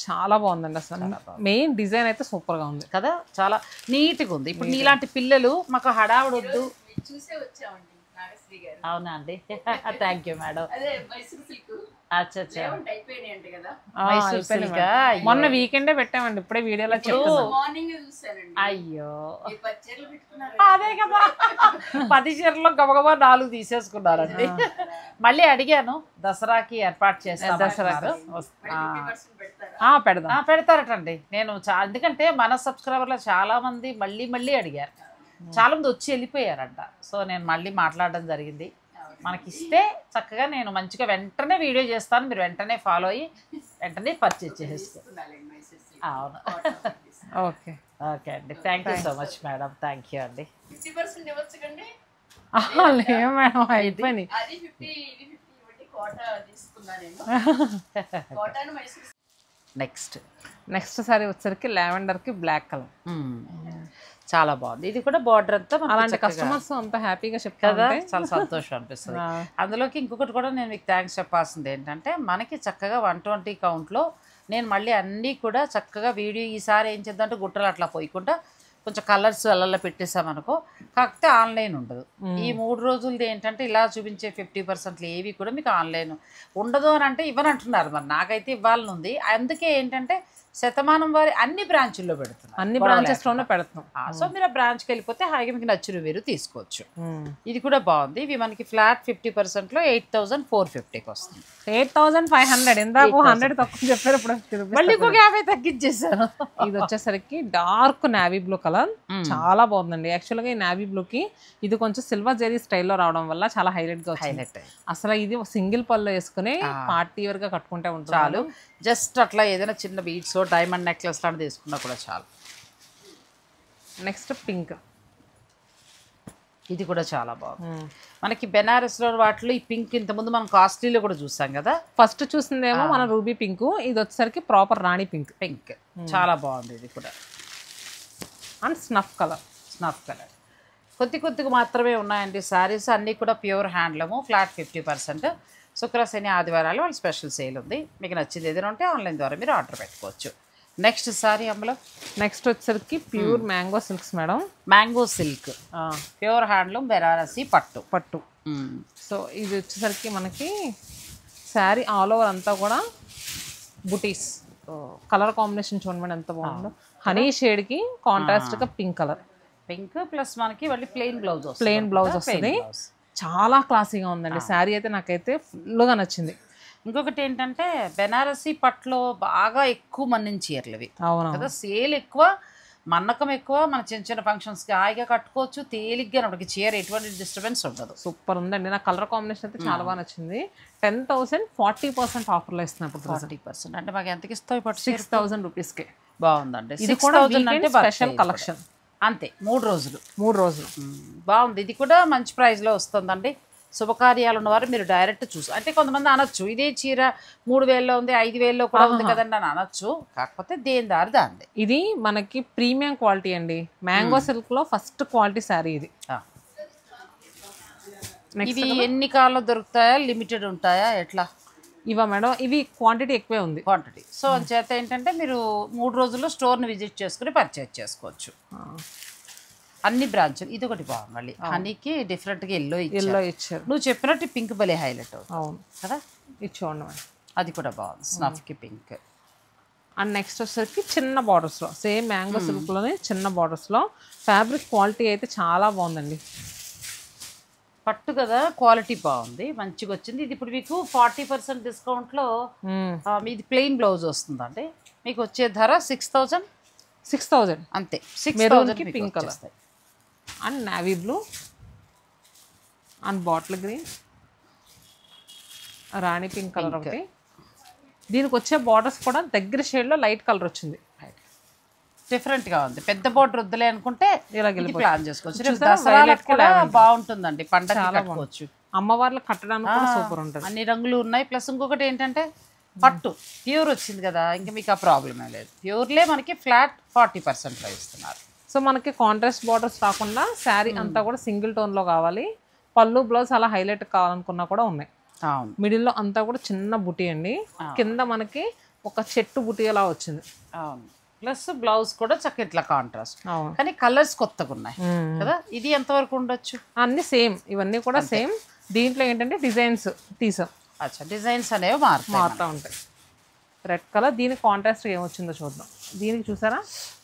చాలా బాగుందండి. అసలు మెయిన్ డిజైన్ అయితే సూపర్ గా ఉంది కదా, చాలా నీట్గా ఉంది. ఇప్పుడు నీలాంటి పిల్లలు మాకు హడావుడు వద్దు, చూసే వచ్చామండి నాగశ్రీ గారు. అవునా అండి, థ్యాంక్ యూ మేడం. అదే మైసూర్ సిల్క్ అచ్చా అయిపోయినాయి అంట కదా. మైసూర్ సిల్క్ మొన్న వీకెండే పెట్టామండి, ఇప్పుడే వీడియోలో చెప్తున్నాను. మార్నింగ్ చూసానండి. అయ్యో ఈ 10 చీరలు పెట్టుకున్నారు. అదే కదా 10 చీరల్లో గబగబా 4 తీసేసుకున్నారండి. మళ్ళీ అడిగాను దసరాకి ఏర్పాటు చేస్తాను. దసరాకి. 50% పెడతారా? పెడదాం. పెడతారటండి. నేను ఎందుకంటే మన సబ్స్క్రైబర్లో చాలా మంది మళ్ళీ మళ్ళీ అడిగారు, చాలా మంది వచ్చి వెళ్ళిపోయారంట. సో నేను మళ్ళీ మాట్లాడడం జరిగింది. మనకి ఇస్తే చక్కగా నేను మంచిగా వెంటనే వీడియో చేస్తాను, మీరు వెంటనే ఫాలో అయ్యి వెంటనే పర్చేజ్ చేసేసుకో. అవును. ఓకే ఓకే అండి, thank you so much madam, thank you అండి. 50% ఇవ్వచ్చు కండి. లేదు మేడం, అయిపోయింది. అది 50 ఇది 50 ఇవ్వండి. కోటా తీసుకున్నా నేను. కోటాను మైసూర్. నెక్స్ట్ సారీ వచ్చేసరికి లావెండర్ కి బ్లాక్ కలర్. చాలా బాగుంది. ఇది కూడా బార్డర్ అంతా అలాంటి కస్టమర్స్ అంత హ్యాపీగా కదా, చెప్తారు, చాలా సంతోషం అనిపిస్తుంది. అందులోకి ఇంకొకటి కూడా నేను మీకు థ్యాంక్స్ చెప్పాల్సింది ఏంటంటే, మనకి చక్కగా 120 కౌంట్లో నేను మళ్ళీ అన్నీ కూడా చక్కగా వీడియో ఈసారి ఏం చేద్దామంటే గుట్టలు అట్లా పోయకుండా కొంచెం కలర్స్ అలా పెట్టేసామనుకో, కాకపోతే ఆన్లైన్ ఉండదు. ఈ 3 రోజులది ఏంటంటే ఇలా చూపించే 50% ఏవి కూడా మీకు ఆన్లైన్ ఉండదు అని అంటే ఇవ్వనంటున్నారు. మరి నాకైతే ఇవ్వాలని ఉంది. అందుకే ఏంటంటే శతమానం వారి అన్ని బ్రాంచుల్లో పెడుతున్నాం, అన్ని బ్రాంచెస్ లోనే పెడతాం. సో మీరు ఆ బ్రాంచ్కి వెళ్ళిపోతే హాయిగా మీకు నచ్చిన మీరు తీసుకోవచ్చు. ఇది కూడా బాగుంది. ఇవి మనకి ఫ్లాట్ 50%లో 8450కి వస్తుంది. 8500 ఇందాక 100 తక్కువ చెప్పారు, ఇప్పుడు మళ్ళీ ఇంకొక 50 తగ్గించేసాను. ఇది వచ్చేసరికి డార్క్ నావీ బ్లూ కలర్, చాలా బాగుందండి. యాక్చువల్గా ఈ నావీ బ్లూ కి ఇది కొంచెం సిల్వర్ జెరీ స్టైల్లో రావడం వల్ల చాలా హైలైట్ గా వచ్చింది. అసలు ఇది సింగిల్ పళ్ళు వేసుకుని పార్టీ వేర్ గా కట్టుకుంటే ఉంటుంది చాలు. జస్ట్ అట్లా ఏదైనా చిన్న బీడ్స్ డైమండ్ నెక్లెస్ లాంటిది తీసుకున్నా కూడా చాలు. నెక్స్ట్ పింక్, ఇది కూడా చాలా బాగుంది. మనకి బెనారస్లో వాటిలో ఈ పింక్ ఇంతకుముందు మనం కాస్ట్లీలో కూడా చూసాం కదా. ఫస్ట్ చూసిందేమో మన రూబీ పింక్, ఇది వచ్చేసరికి ప్రాపర్ రాణి పింక్. చాలా బాగుంది. ఇది కూడా అండ్ స్నఫ్ కలర్. కొద్దిగా మాత్రమే ఉన్నాయండి శారీస్, అన్నీ కూడా ప్యూర్ హ్యాండ్లూము, ఫ్లాట్ 50%. శుక్ర శని ఆదివారాలు వాళ్ళు స్పెషల్ సేల్ ఉంది. మీకు నచ్చింది ఏదైనా ఉంటే ఆన్లైన్ ద్వారా మీరు ఆర్డర్ పెట్టుకోవచ్చు. నెక్స్ట్ సారీ అమ్మలో నెక్స్ట్ వచ్చేసరికి pure mango silks madam. Mango silk pure handloom Banarasi పట్టు. సో ఇది వచ్చేసరికి మనకి శారీ ఆల్ ఓవర్ అంతా కూడా బుటీస్. కలర్ కాంబినేషన్ చూడండి మేడం ఎంత బాగుందో. హనీ షేడ్ కి కాంట్రాస్ట్ గా పింక్ కలర్. పింక్ ప్లస్ మనకి మళ్ళీ ప్లెయిన్ బ్లౌజ్ వస్తుంది. చాలా క్లాసీగా ఉందండి శారీ అయితే, నాకైతే ఫుల్గా నచ్చింది. ఇంకొకటి ఏంటంటే బెనారసి పట్లో బాగా ఎక్కువ మన్నిన చీరలు ఇవి కదా, సేల్ ఎక్కువ, మన్నకం ఎక్కువ. మన చిన్న ఫంక్షన్స్కి హాయిగా కట్టుకోవచ్చు తేలిగ్గా. మనకి చీర ఎటువంటి డిస్టర్బెన్స్ ఉండదు. సూపర్ ఉందండి. నాకు కలర్ కాంబినేషన్ అయితే చాలా బాగా నచ్చింది. 10,000 40% ఆఫర్లో ఇస్తున్నాయి. 40% అంటే మాకు ఎంతకి ఇస్తావు? 6000 రూపీస్కి బాగుందండి. ఇది కూడా స్పెషల్ కలెక్షన్. అంతే 3 రోజులు బాగుంది. ఇది కూడా మంచి ప్రైస్లో వస్తుందండి. శుభకార్యాలు ఉన్నవారు మీరు డైరెక్ట్ చూసి, అంటే కొంతమంది అనొచ్చు ఇదే చీర 3000లో ఉంది 5000లో కూడా ఉంది కదండి అని అనొచ్చు. కాకపోతే దేని దారి దాంది. ఇది మనకి ప్రీమియం క్వాలిటీ అండి. మ్యాంగో సిల్క్ లో ఫస్ట్ క్వాలిటీ శారీ ఇది. ఇవి ఎన్ని కాలంలో దొరుకుతాయా, లిమిటెడ్ ఉంటాయా, ఎట్లా? ఇవా మేడం, ఇవి క్వాంటిటీ ఎక్కువే ఉంది. సో అంచేత ఏంటంటే మీరు 3 రోజుల్లో స్టోర్ని విజిట్ చేసుకుని పర్చేజ్ చేసుకోవచ్చు. అన్ని బ్రాంచులు. ఇది ఒకటి బాగుంది. మళ్ళీ హనీకి డిఫరెంట్గా ఎల్లో ఇచ్చారు. నువ్వు చెప్పినట్టు పింక్ భలే హైలైట్ అవుతుంది కదా. ఇది చూడండి మేడం, అది కూడా బాగుంది. స్నఫ్కి పింక్. అండ్ నెక్స్ట్ వచ్చేసరికి చిన్న బార్డర్స్లో, సేమ్ మ్యాంగో సిల్క్లోనే చిన్న బార్డర్స్లో. ఫ్యాబ్రిక్ క్వాలిటీ అయితే చాలా బాగుందండి. పట్టు కదా, క్వాలిటీ బాగుంది, మంచిగా వచ్చింది. ఇది ఇప్పుడు మీకు 40% డిస్కౌంట్లో ఇది ప్లెయిన్ బ్లౌజ్ వస్తుందండి. మీకు వచ్చే ధర 6000 అంతే. 6000 pink colour and navy blue and bottle green, Rani pink colour ఒకటి. దీనికి వచ్చే బార్డర్స్ కూడా దగ్గర షేడ్లో లైట్ కలర్ వచ్చింది. డిఫరెంట్గా ఉంది. పెద్ద బోర్డర్ వద్దులే అనుకుంటే ఇలా ప్లాన్ చేసుకోవచ్చు. దసరాలకు కూడా బాగుంటుందండి, పండగ కట్టుకోవచ్చు. అమ్మవార్లకు కట్టడానికి కూడా సూపర్ ఉంటుంది. అన్ని రంగులు ఉన్నాయి. ప్లస్ ఇంకొకటి ఏంటంటే పట్టు ప్యూర్ వచ్చింది కదా, ఇంకా మీకు ఆ ప్రాబ్లమే లేదు. ప్యూర్లే మనకి ఫ్లాట్ 40%లో ఇస్తున్నారు. సో మనకి కాంట్రాస్ట్ బార్డర్స్ రాకుండా శారీ అంతా కూడా సింగిల్ టోన్లో కావాలి. పళ్ళు బ్లౌజ్ అలా హైలైట్ కావాలనుకున్నా కూడా ఉన్నాయి. మిడిల్లో అంతా కూడా చిన్న బుటీ అండి. కింద మనకి ఒక చెట్టు బుటీ అలా వచ్చింది. అవును. ప్లస్ బ్లౌజ్ కూడా చక్కగా ఇట్లా కాంట్రాస్ట్, కానీ కలర్స్ కొత్తగా ఉన్నాయి కదా. ఇది ఎంతవరకు ఉండొచ్చు? అన్ని సేమ్, ఇవన్నీ కూడా సేమ్. దీంట్లో ఏంటంటే డిజైన్స్ తీసాం. అచ్చా, డిజైన్స్ అనేవి మారుతూ ఉంటాయి. Red colour. దీనికి కాంట్రాస్ట్ ఏమొచ్చిందో చూద్దాం. దీనికి చూసారా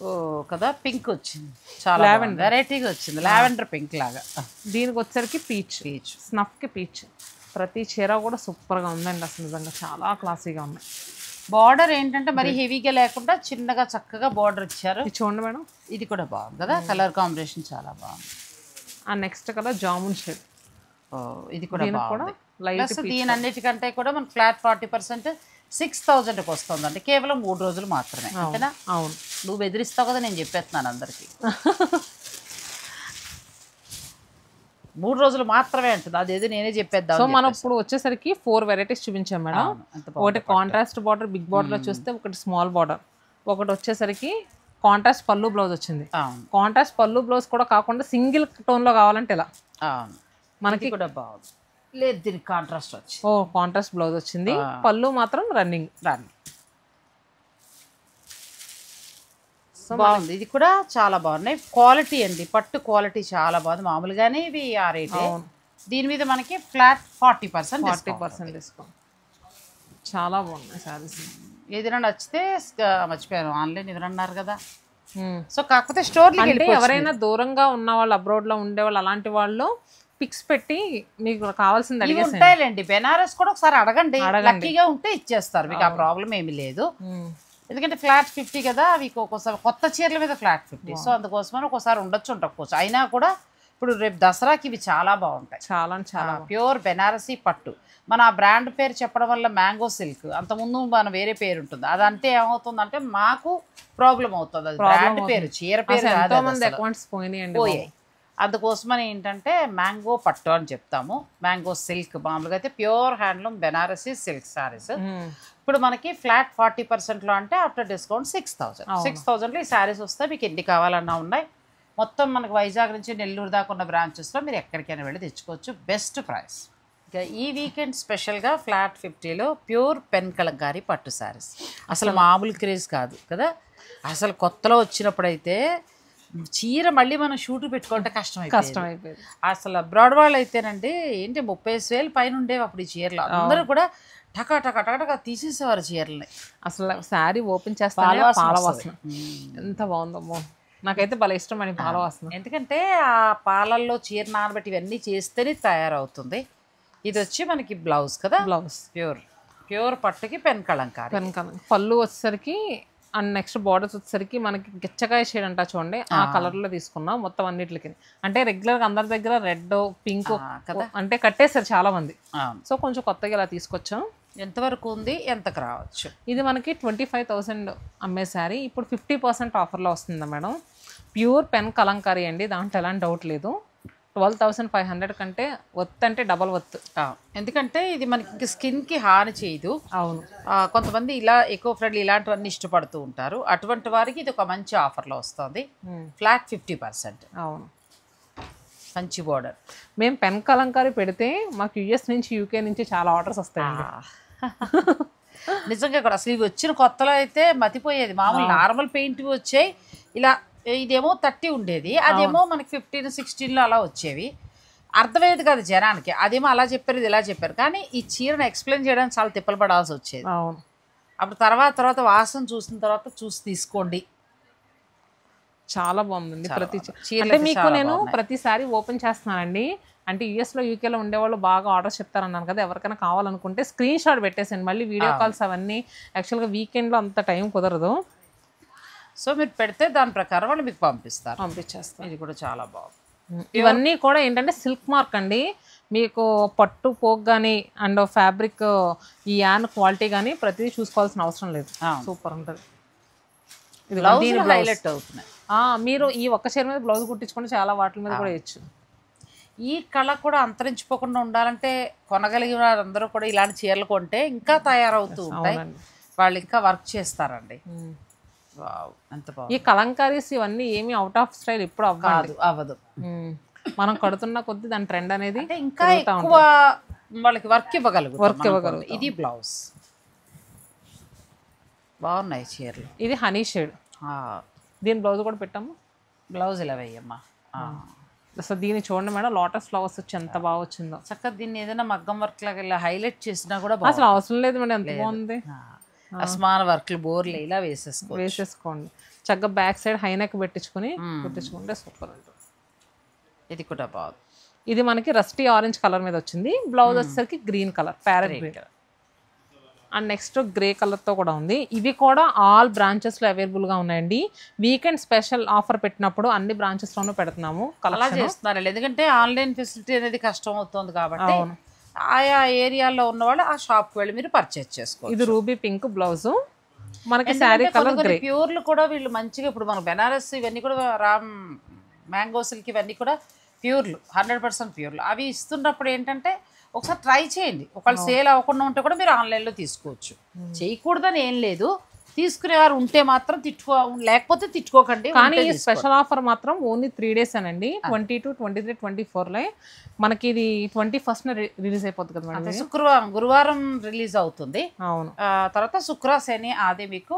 ఓ కదా పింక్ వచ్చింది, చాలా వెరైటీగా వచ్చింది, లావెండర్ పింక్ లాగా. దీనికి వచ్చేసరికి పీచ్, స్నఫ్కి పీచ్. ప్రతి చీర కూడా సూపర్గా ఉందండి, అసలు నిజంగా చాలా క్లాసీగా ఉన్నాయి. బార్డర్ ఏంటంటే మరి హెవీగా లేకుండా చిన్నగా చక్కగా బార్డర్ ఇచ్చారు. ఇది చూడండి మేడం, ఇది కూడా బాగుంది కదా, కలర్ కాంబినేషన్ చాలా బాగుంది. ఆ నెక్స్ట్ కలర్ జామున్ షేడ్, ఇది కూడా బాగుంది. ప్లస్ దీని అన్నిటికంటే కూడా మనకి ఫ్లాట్ 40% 6,000కి వస్తుందండి, కేవలం 3 రోజులు మాత్రమే. అంతేనా? అవును. నువ్వు బెదిరిస్తావు కదా, నేను చెప్పేస్తున్నాను అందరికి. 3 రోజులు మాత్రమే అంటుంది, అదేదో నేనే చెప్పేద్దాం. సో మనం ఇప్పుడు వచ్చేసరికి 4 వెరైటీస్ చూపించాం మేడం. ఒకటి కాంట్రాస్ట్ బార్డర్ బిగ్ బార్డర్ చూస్తే, ఒకటి స్మాల్ బార్డర్, ఒకటి వచ్చేసరికి కాంట్రాస్ట్ పళ్ళు బ్లౌజ్ వచ్చింది. కాంట్రాస్ట్ పళ్ళు బ్లౌజ్ కూడా కాకుండా సింగిల్ టోన్ లో కావాలంటే ఇలా మనకి కూడా బాగుంది. లేదు దీనికి కాంట్రాస్ట్ వచ్చి కాంట్రాస్ట్ బ్లౌజ్ వచ్చింది, పళ్ళు మాత్రం రన్నింగ్. బాగుంది, ఇది కూడా చాలా బాగున్నాయి. క్వాలిటీ అండి, పట్టు క్వాలిటీ చాలా బాగుంది. మామూలుగానే ఇవి ఆ రేటే, దీని మీద మనకి ఫ్లాట్ 40% డిస్కౌంట్. చాలా బాగున్నాయి సారీస్. ఏదైనా నచ్చితే మర్చిపోయాను, ఆన్లైన్ ఏదైనా అన్నారు కదా. సో కాకపోతే స్టోర్ ఎవరైనా దూరంగా ఉన్న వాళ్ళు, అబ్రాడ్ లో ఉండేవాళ్ళు, అలాంటి వాళ్ళు పిక్స్ పెట్టి మీకు కావాల్సింది అడిగేసి ఉంటాయిలేండి. బెనారస్ కూడా ఒకసారి అడగండి, లక్కీగా ఉంటే ఇచ్చేస్తారు, మీకు ఆ ప్రాబ్లం ఏమీ లేదు. ఎందుకంటే ఫ్లాట్ 50 కదా, అవి ఒక్కోసారి కొత్త చీరల మీద ఫ్లాట్ 50. సో అందుకోసమని ఒకసారి ఉండొచ్చు. అయినా కూడా ఇప్పుడు రేపు దసరాకి ఇవి చాలా బాగుంటాయి, చాలా ప్యూర్ బెనారసీ పట్టు. మన ఆ బ్రాండ్ పేరు చెప్పడం వల్ల మ్యాంగో సిల్క్, అంతకుముందు మన వేరే పేరు ఉంటుంది, అదంటే ఏమవుతుందంటే మాకు ప్రాబ్లం అవుతుంది. అది బ్రాండ్ పేరు, చీర పేరు పోయాయి. అందుకోసమని ఏంటంటే మ్యాంగో పట్టు అని చెప్తాము, మ్యాంగో సిల్క్. మామూలుగా అయితే pure handloom Banarasi silk saris. ఇప్పుడు మనకి ఫ్లాట్ 40%లో అంటే ఆఫ్టర్ డిస్కౌంట్ 6,000లో ఈ శారీస్ వస్తాయి. మీకు ఎన్ని కావాలన్నా ఉన్నాయి. మొత్తం మనకు వైజాగ్ నుంచి నెల్లూరు దాకా ఉన్న బ్రాంచెస్లో మీరు ఎక్కడికైనా వెళ్ళి తెచ్చుకోవచ్చు, బెస్ట్ ప్రైస్. ఇక ఈ వీకెండ్ స్పెషల్గా ఫ్లాట్ 50లో ప్యూర్ పెన్ కలంకారీ పట్టు శారీస్. అసలు మామూలు క్రేజ్ కాదు కదా, అసలు కొత్తలో వచ్చినప్పుడైతే చీర మళ్ళీ మనం షూట్ పెట్టుకుంటే కష్టమైపోయింది. అసలు అబ్రాడ్ వాళ్ళు అయితేనండి ఏంటి 30,000 పైన ఉండేవి అప్పుడు ఈ చీరలు. అందరూ కూడా టకా టకా టకా టకా తీసేసేవారు చీరల్ని. అసలు శారీ ఓపెన్ చేస్తే పాల వాసన ఎంత బాగుందో, నాకైతే భలే ఇష్టం అని పాల వాసన. ఎందుకంటే ఆ పాలల్లో చీర నానబెట్టి ఇవన్నీ చేస్తేనే తయారవుతుంది. ఇది వచ్చి మనకి బ్లౌజ్ కదా, బ్లౌజ్ ప్యూర్ పట్టుకి పెన్ కలంకారీ. పళ్ళు వచ్చేసరికి అండ్ నెక్స్ట్ బార్డర్స్ వచ్చేసరికి మనకి గిచ్చకాయ షేడ్ అంటా చూడండి, ఆ కలర్ లో తీసుకున్నాం మొత్తం అన్నిటికి. అంటే రెగ్యులర్ గా అందరి దగ్గర రెడ్ పింక్ అంటే కట్టేసారు చాలా మంది, సో కొంచెం కొత్తగా ఇలా తీసుకొచ్చాం. ఎంతవరకు ఉంది, ఎంతకు రావచ్చు? ఇది మనకి 25,000 అమ్మే శారీ ఇప్పుడు 50% ఆఫర్లో వస్తుందా మేడం. ప్యూర్ పెన్ కలంకారీ అండి, దాంట్లో ఎలాంటి డౌట్ లేదు. 12,500 కంటే ఒత్తు అంటే డబల్ ఒత్తు. ఎందుకంటే ఇది మనకి స్కిన్కి హాని చేయదు. అవును, కొంతమంది ఇలా ఎకో ఫ్రెండ్లీ ఇలాంటివన్నీ ఇష్టపడుతూ ఉంటారు, అటువంటి వారికి ఇది ఒక మంచి ఆఫర్లో వస్తుంది. ఫ్లాట్ 50%. అవును, మంచి బోర్డర్. మేము పెన్ కలంకారీ పెడితే మాకు యుఎస్ నుంచి యూకే నుంచి చాలా ఆర్డర్స్ వస్తాయండి. నిజంగా కూడా అసలు ఇవి వచ్చిన కొత్తలో అయితే మతిపోయేది. మామూలు నార్మల్ పెయింట్ వచ్చాయి, ఇలా ఇదేమో 30 ఉండేది, అదేమో మనకి 15-16లో అలా వచ్చేవి. అర్థమయ్యేది కాదు జనానికి, అదేమో అలా చెప్పారు ఇది ఇలా చెప్పారు. కానీ ఈ చీరను ఎక్స్ప్లెయిన్ చేయడానికి చాలా తిప్పలు పడాల్సి వచ్చేది. అప్పుడు తర్వాత వాసన చూసిన తర్వాత చూసి తీసుకోండి. చాలా బాగుందండి ప్రతి అంటే మీకు నేను ప్రతిసారి ఓపెన్ చేస్తున్నానండి. అంటే యూఎస్లో యూకేలో ఉండేవాళ్ళు బాగా ఆర్డర్స్ చెప్తారన్నాను కదా, ఎవరికైనా కావాలనుకుంటే స్క్రీన్ షాట్ పెట్టేసాను. మళ్ళీ వీడియో కాల్స్ అవన్నీ యాక్చువల్గా వీకెండ్లో అంత టైం కుదరదు. సో మీరు పెడితే దాని ప్రకారం వాళ్ళు మీకు పంపించేస్తారు. ఇది కూడా చాలా బాగుంది. ఇవన్నీ కూడా ఏంటంటే సిల్క్ మార్క్ అండి, మీకు పట్టు పోక్ కానీ అండ్ ఫ్యాబ్రిక్ ఈ యాన్ క్వాలిటీ కానీ ప్రతిదీ చూసుకోవాల్సిన అవసరం లేదు. సూపర్ ఉంటుంది. హైలైట్ అవుతున్నాయి. మీరు ఈ ఒక్క చీర మీద బ్లౌజ్ కుట్టించుకొని చాలా వాటి మీద కూడా వేయచ్చు. ఈ కళ కూడా అంతరించిపోకుండా ఉండాలంటే కొనగలిగిన వారందరూ కూడా ఇలాంటి చీరలు కొంటే ఇంకా తయారవుతూ ఉంటాయి, వాళ్ళు ఇంకా వర్క్ చేస్తారండి. ఈ కలంకారీస్ ఇవన్నీ ఏమి అవుట్ ఆఫ్ స్టైల్ ఇప్పుడు అవ్వదు. మనం కడుతున్న కొద్ది దాని ట్రెండ్ అనేది ఇంకా ఎక్కువ వాళ్ళకి వర్క్ ఇవ్వగలుగుతాం. ఇది బ్లౌజ్ బాగున్నాయి చీరలు. ఇది హనీ షేడ్, దీని బ్లౌజ్ కూడా పెట్టాము. బ్లౌజ్ ఇలా వేయమ్మా. అసలు దీన్ని చూడండి మేడం, లోటస్ ఫ్లవర్స్ వచ్చి ఎంత బాగా వచ్చిందో. చక్కగా దీన్ని ఏదైనా మగ్గం వర్క్ లాగా ఇలా హైలైట్ చేసినా కూడా అసలు అవసరం లేదు మేడం, ఎంత బాగుంది. అస్మాన వర్క్లు బోర్లు ఇలా వేసేసుకోండి. చక్కగా బ్యాక్ సైడ్ హైనెక్ పెట్టించుకుంటే సూపర్ ఉంటుంది. ఇది కూడా బాగుంది. ఇది మనకి రస్టీ ఆరెంజ్ కలర్ మీద వచ్చింది. బ్లౌజ్ వచ్చేసరికి green colour, parrot green. And next grey కలర్తో కూడా ఉంది. ఇవి కూడా ఆల్ బ్రాంచెస్లో అవైలబుల్గా ఉన్నాయండి. వీకెండ్ స్పెషల్ ఆఫర్ పెట్టినప్పుడు అన్ని బ్రాంచెస్లోనూ పెడుతున్నాము. అలా చేస్తున్నారు, ఎందుకంటే ఆన్లైన్ ఫెసిలిటీ అనేది కష్టం అవుతుంది కాబట్టి ఆయా ఏరియాలో ఉన్నవాళ్ళు ఆ షాప్కి వెళ్ళి మీరు పర్చేజ్ చేసుకోవాలి. ఇది రూబీ పింక్ బ్లౌజ్, మనకి శారీ కలర్ గ్రే. ప్యూర్లు కూడా వీళ్ళు మంచిగా, ఇప్పుడు మనకు బెనారస్ ఇవన్నీ కూడా రామ్ మ్యాంగో సిల్క్ ఇవన్నీ కూడా ప్యూర్లు, 100% ప్యూర్లు. అవి ఇస్తున్నప్పుడు ఏంటంటే ఒకసారి ట్రై చేయండి. ఒకవేళ సేల్ అవ్వకుండా ఉంటే కూడా మీరు ఆన్లైన్లో తీసుకోవచ్చు. చేయకూడదని ఏం లేదు, తీసుకునేవారు ఉంటే మాత్రం లేకపోతే తిట్టుకోకండి. కానీ ఈ స్పెషల్ ఆఫర్ మాత్రం ఓన్లీ 3 days అనండి. 22, 23, 24లో మనకి ఇది 21st రిలీజ్ అయిపోతుంది కదా మేడం. గురువారం రిలీజ్ అవుతుంది. అవును, తర్వాత శుక్ర శని ఆది మీకు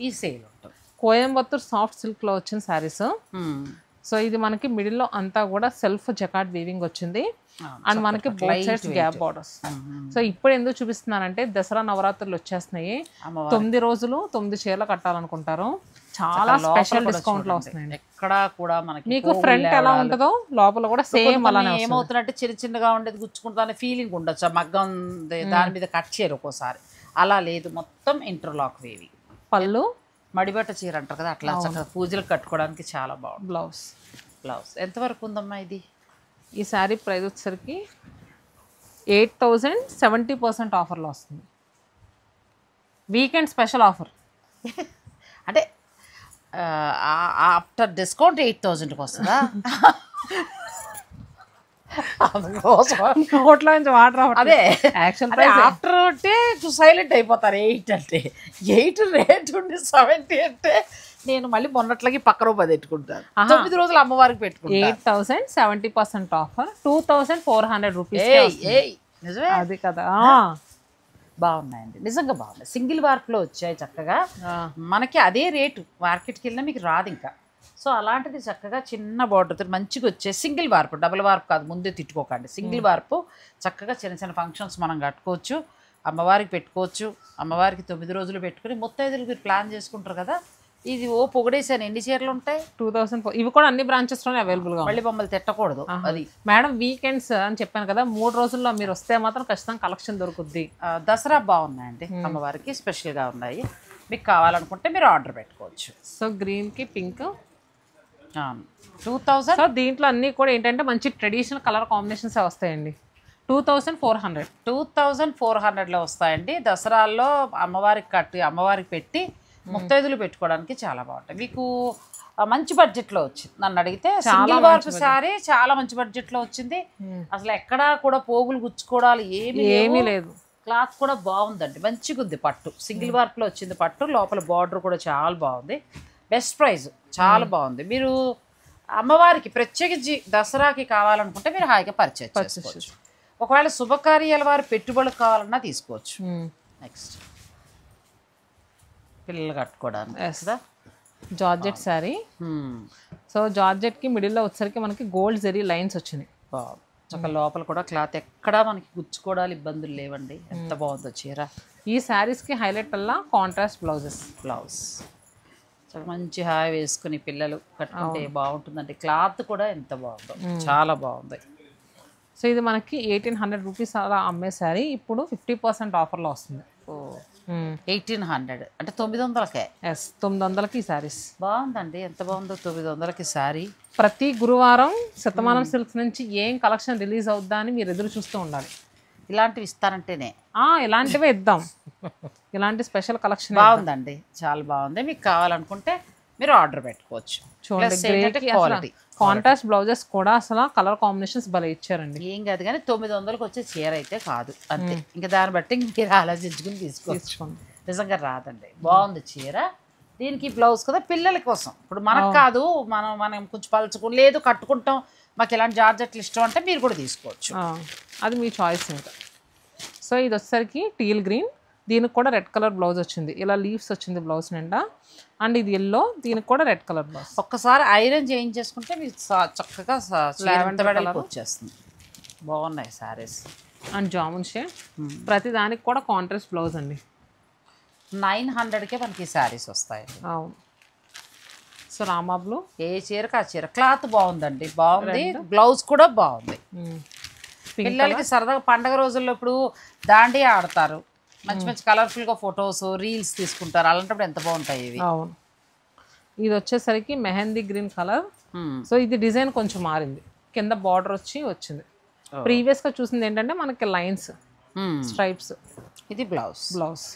ఈ సేల్ ఉంటుంది. కోయంబత్తూర్ సాఫ్ట్ సిల్క్లో వచ్చిన శారీస్. సో ఇది మనకి మిడిల్లో అంతా కూడా సెల్ఫ్ జకాట్ వీవింగ్ వచ్చింది. అండ్ మనకి both sides gap borders. So ఇప్పుడు ఎందుకు చూపిస్తున్నానంటే దసరా నవరాత్రులు వచ్చేస్తున్నాయి. 9 రోజులు 9 చీరలు కట్టాలనుకుంటారు. చాలా స్పెషల్ డిస్కౌంట్ లో వస్తున్నాయండి. ఎక్కడ కూడా మనకి మీకు ఫ్రంట్ ఎలా ఉంటుందో లోపల కూడా సేమ్ అలానే. ఏమవుతున్నట్టు చిన్నగా ఉండేది గుచ్చుకుంటా ఫీలింగ్ ఉండొచ్చు. మగ్గం దాని మీద కట్ చేయరు ఒక్కోసారి, అలా లేదు, మొత్తం ఇంటర్లాక్ వేవి. పళ్ళు మడిబట్ట చీర అంటారు కదా, అట్లా చక్కగా పూజలకు కట్టుకోవడానికి చాలా బాగుంది. బ్లౌజ్ ఎంతవరకు ఉందమ్మా ఇది? ఈ శారీ ప్రైస్ వచ్చేసరికి 8,000, 70% ఆఫర్లో వస్తుంది. వీకెండ్ స్పెషల్ ఆఫర్ అంటే ఆఫ్టర్ డిస్కౌంట్ 8,000కి వస్తుందా? నోట్లో నుంచి వాటర్. అదే ఆఫ్టర్ అంటే సైలెంట్ అయిపోతారు. 8 అంటే 8 రేట్ ఉండి 70 అంటే నేను మళ్ళీ మొన్నట్లకి పక్క రూపాయి పెట్టుకుంటాను. 9 రోజులు అమ్మవారికి పెట్టుకుంటాను. 8,000, 70% ఆఫర్, 2,400 రూపీస్. నిజమే, అది కదా. బాగున్నాయండి, నిజంగా బాగున్నాయి. సింగిల్ వార్ప్లో వచ్చాయి చక్కగా. మనకి అదే రేటు మార్కెట్కి వెళ్ళినా మీకు రాదు ఇంకా. సో అలాంటిది చక్కగా చిన్న బార్డర్తో మంచిగా వచ్చే సింగిల్ వార్పు, డబుల్ వార్పు కాదు, ముందే తిట్టుకోకండి. సింగిల్ వార్పు చక్కగా చిన్న చిన్న ఫంక్షన్స్ మనం కట్టుకోవచ్చు, అమ్మవారికి పెట్టుకోవచ్చు. అమ్మవారికి 9 రోజులు పెట్టుకుని ముత్తైదులు మీరు ప్లాన్ చేసుకుంటారు కదా. ఇది పొగడేసాను. ఎన్ని చీరలు ఉంటాయి? 2,000. ఇవి కూడా అన్ని బ్రాంచెస్లోనే అవైలబుల్గా. మళ్ళీ మమ్మల్ని తిట్టకూడదు. అది మేడం వీకెండ్స్ అని చెప్పాను కదా, 3 రోజుల్లో మీరు వస్తే మాత్రం ఖచ్చితంగా కలెక్షన్ దొరుకుద్ది. దసరా బాగున్నాయండి, అమ్మవారికి స్పెషల్గా ఉన్నాయి. మీకు కావాలనుకుంటే మీరు ఆర్డర్ పెట్టుకోవచ్చు. సో గ్రీన్కి పింక్ 2,000. సో దీంట్లో అన్నీ కూడా ఏంటంటే మంచి ట్రెడిషనల్ కలర్ కాంబినేషన్స్ వస్తాయండి. 2,400. 2,400లో వస్తాయండి. దసరాల్లో అమ్మవారికి పెట్టి ముత్తైదులు పెట్టుకోవడానికి చాలా బాగుంటాయి. మీకు మంచి బడ్జెట్లో వచ్చింది నన్ను అడిగితే. సింగిల్ వార్పు సారీ చాలా మంచి బడ్జెట్లో వచ్చింది. అసలు ఎక్కడా కూడా పోగులు గుచ్చుకోవడాలు ఏమీ లేదు. క్లాత్ కూడా బాగుందండి, మంచిగా ఉంది. పట్టు సింగిల్ వార్పులో వచ్చింది. పట్టు లోపల బార్డర్ కూడా చాలా బాగుంది. బెస్ట్ ప్రైస్, చాలా బాగుంది. మీరు అమ్మవారికి ప్రత్యేకించి దసరాకి కావాలనుకుంటే మీరు హాయిగా పర్చేజ్ చేసుకోవచ్చు. ఒకవేళ శుభకార్యాల వారి పెట్టుబడులు కావాలన్నా తీసుకోవచ్చు. నెక్స్ట్ పిల్లలు కట్టుకోవడానికి జార్జెట్ శారీ. సో జార్జెట్కి మిడిల్లో వచ్చేసరికి మనకి గోల్డ్ జరీ లైన్స్ వచ్చినాయి. చక్కగా లోపల కూడా క్లాత్ ఎక్కడా మనకి గుచ్చుకోవడాలు ఇబ్బందులు లేవండి. ఎంత బాగుందో చీర. ఈ శారీస్కి హైలైట్ అలా కాంట్రాస్ట్ బ్లౌజ్ మంచి హాయ్ వేసుకుని పిల్లలు కట్టుకుంటే బాగుంటుందండి. క్లాత్ కూడా ఎంత బాగుందో, చాలా బాగుంది. సో ఇది మనకి 1,800 రూపీస్ అలా అమ్మే శారీ ఇప్పుడు 50% ఆఫర్లో వస్తుంది. 1,800 అంటే 900కే. 900కి ఈ శారీస్. బాగుందండి, ఎంత బాగుందో. 900కి శారీ. ప్రతి గురువారం శతమానం సిల్క్స్ నుంచి ఏం కలెక్షన్ రిలీజ్ అవుద్దా అని మీరు ఎదురు చూస్తూ ఉండాలి. ఇలాంటివి ఇస్తారంటేనే ఇలాంటివే ఇద్దాం. ఇలాంటి స్పెషల్ కలెక్షన్ బాగుందండి, చాలా బాగుంది. మీకు కావాలనుకుంటే మీరు ఆర్డర్ పెట్టుకోవచ్చు. చూడండి కాంట్రాస్ట్ బ్లౌజెస్ కూడా అసలు కలర్ కాంబినేషన్స్ భలే ఇచ్చారండి. ఏం కాదు కానీ 900కి వచ్చే చీర అయితే కాదు అంతే. ఇంకా దాన్ని బట్టి మీరు ఆలోచించుకుని తీసుకోండి. నిజంగా రాదండి, బాగుంది చీర. దీనికి బ్లౌజ్ కదా పిల్లల కోసం. ఇప్పుడు మనకు కాదు, మనం కొంచెం పలుచుకుని లేదు కట్టుకుంటాం, మాకు ఇలాంటి జార్జెట్లు ఇష్టం అంటే మీరు కూడా తీసుకోవచ్చు. అది మీ చాయిస్ ఇంకా. సో ఇది వచ్చేసరికి టీల్ గ్రీన్, దీనికి కూడా రెడ్ కలర్ బ్లౌజ్ వచ్చింది. ఇలా లీవ్స్ వచ్చింది బ్లౌజ్ నిండా. అండ్ ఇది ఎల్లో, దీనికి కూడా రెడ్ కలర్ బ్లౌజ్. ఒక్కసారి ఐరన్ చేయించేసుకుంటే మీకు చక్కగా వచ్చేస్తుంది. బాగున్నాయి శారీస్. And jamun shade. ప్రతి దానికి కూడా కాంట్రాస్ట్ బ్లౌజ్ అండి. 900కే మనకి శారీస్ వస్తాయి. అవును. సో రామా బ్లూ, ఏ చీరకు ఆ చీర. క్లాత్ బాగుందండి, బాగుంది. బ్లౌజ్ కూడా బాగుంది. పిల్లలకి సరదాగా పండగ రోజుల్లో ఇప్పుడు దాండియా ఆడతారు, మంచి మంచి కలర్ఫుల్గా ఫొటోస్ రీల్స్ తీసుకుంటారు, అలాంటప్పుడు ఎంత బాగుంటాయి ఇవి. అవును. ఇది వచ్చేసరికి మెహందీ గ్రీన్ కలర్. సో ఇది డిజైన్ కొంచెం మారింది, కింద బార్డర్ వచ్చింది. ప్రీవియస్గా చూసింది ఏంటంటే మనకి లైన్స్, స్ట్రైప్స్. ఇది బ్లౌజ్.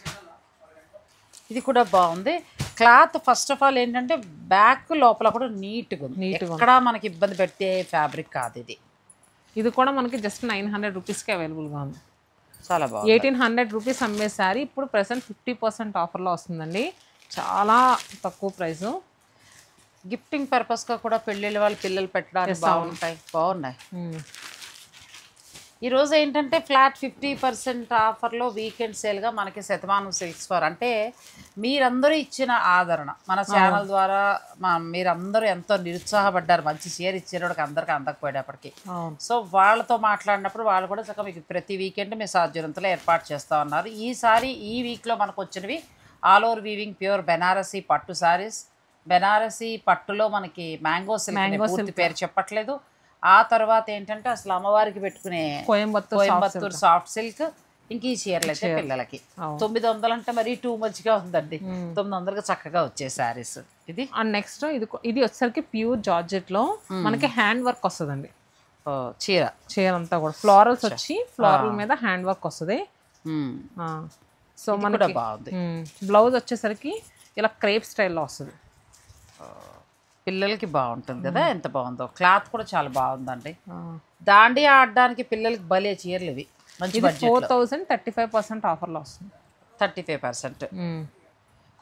ఇది కూడా బాగుంది. క్లాత్ ఫస్ట్ ఆఫ్ ఆల్ ఏంటంటే బ్యాక్ లోపల కూడా నీట్గా ఉంది, ఎక్కడ మనకి ఇబ్బంది పెట్టే ఫ్యాబ్రిక్ కాదు ఇది. ఇది కూడా మనకి జస్ట్ 900 రూపీస్కి అవైలబుల్గా ఉంది. చాలా బాగుంది. 1800 రూపీస్ అమ్మే శారీ ఇప్పుడు ప్రెసెంట్ 50% ఆఫర్లో వస్తుందండి, చాలా తక్కువ ప్రైస్. గిఫ్టింగ్ పర్పస్గా కూడా పెళ్ళిళ్ళ వాళ్ళు పిల్లలు పెట్టడానికి బాగున్నాయి. ఈరోజు ఏంటంటే ఫ్లాట్ 50% ఆఫర్లో వీకెండ్ సేల్గా మనకి శతమానం సిల్క్స్ ఫర్, అంటే మీరందరూ ఇచ్చిన ఆదరణ మన ఛానల్ ద్వారా మీరందరూ ఎంతో నిరుత్సాహపడ్డారు, మంచి షేర్ ఇచ్చేటోడికి అందరికీ అందకపోయేటప్పటికి. సో వాళ్ళతో మాట్లాడినప్పుడు వాళ్ళు కూడా చక్కగా మీకు ప్రతి వీకెండ్ మీ సాధ్యతలో ఏర్పాటు చేస్తూ ఉన్నారు. ఈసారి ఈ వీక్లో మనకు వచ్చినవి all over weaving pure Banarasi పట్టు శారీస్. బెనారసీ పట్టులో మనకి మ్యాంగో సిల్క్, పూర్తి పేరు చెప్పట్లేదు. ఆ తర్వాత ఏంటంటే అసలు అమ్మవారికి పెట్టుకునే కోయంబత్తూర్ సాఫ్ట్ సిల్క్. ఇంక ఈ చీరలు అయితే పిల్లలకి 900 అంటే మరీ టూ మచ్గా ఉందండి. 900కి చక్కగా వచ్చే శారీస్. ఇది అండ్ నెక్స్ట్ ఇది వచ్చేసరికి ప్యూర్ జార్జెట్ లో మనకి హ్యాండ్ వర్క్ వస్తుందండి. చీర అంతా కూడా ఫ్లోరల్స్ వచ్చి ఫ్లోరల్ మీద హ్యాండ్ వర్క్ వస్తుంది. సో మనకి బాగుంది. బ్లౌజ్ వచ్చేసరికి ఇలా క్రేప్ స్టైల్లో వస్తుంది, పిల్లలకి బాగుంటుంది కదా. ఎంత బాగుందో, క్లాత్ కూడా చాలా బాగుందండి. దాండియా ఆడడానికి పిల్లలకి భలే చీరలు ఇవి. మంచి 4000 35% ఆఫర్లో వస్తుంది. 35%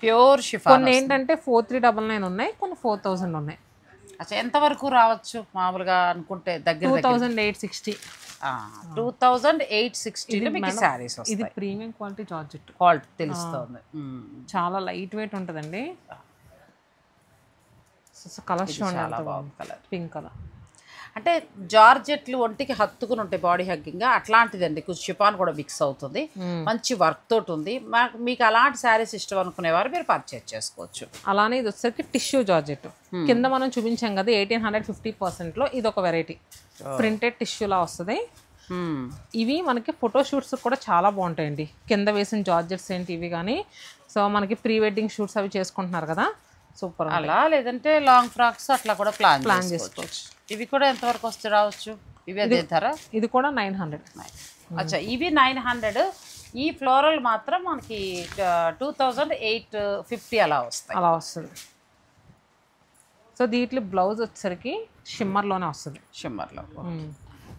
ప్యూర్ షిఫాన్. కొన్ని ఏంటంటే 4399 ఉన్నాయి, కొన్ని 4000 ఉన్నాయి. అచ్చా, ఎంతవరకు రావచ్చు మామూలుగా అనుకుంటే? దగ్గర 2860. 2860 మీకు శారీస్ వస్తాయి. ఇది ప్రీమియం క్వాలిటీ జార్జెట్, క్వాలిటీ తెలుస్తుంది. చాలా లైట్ వెయిట్ ఉంటుందండి. కలర్ చాలా బాగుంది. కలర్ పింక్ కలర్, అంటే జార్జెట్లు ఒంటికి హత్తుకుని ఉంటాయి, బాడీ హగ్గింగ్గా అట్లాంటిదండి. కొంచెం షిఫాన్ కూడా మిక్స్ అవుతుంది, మంచి వర్క్ తోటి ఉంది. మీకు అలాంటి శారీస్ ఇష్టం అనుకునేవారు మీరు పర్చేజ్ చేసుకోవచ్చు. అలానే ఇది వచ్చేసరికి టిష్యూ జార్జెట్. కింద మనం చూపించాం కదా 1850%లో ఇది ఒక వెరైటీ ప్రింటెడ్ టిష్యూలా వస్తుంది. ఇవి మనకి ఫోటోషూట్స్ కూడా చాలా బాగుంటాయండి. కింద వేసిన జార్జెట్స్ ఏంటి ఇవి కానీ. సో మనకి ప్రీ వెడ్డింగ్ షూట్స్ అవి చేసుకుంటున్నారు కదా, సూపర్. అలా లేదంటే లాంగ్ ఫ్రాక్స్ అట్లా కూడా ప్లాన్ చేసుకోవచ్చు. ఇవి కూడా ఎంతవరకు వస్తే రావచ్చు? ఇవి అదే ధర. ఇది కూడా 900. అచ్చా, ఇవి 900. ఈ ఫ్లోరల్ మాత్రం మనకి 2850 అలా వస్తుంది. సో దీంట్లో బ్లౌజ్ వచ్చేసరికి షిమ్మర్లోనే వస్తుంది. షిమ్మర్లో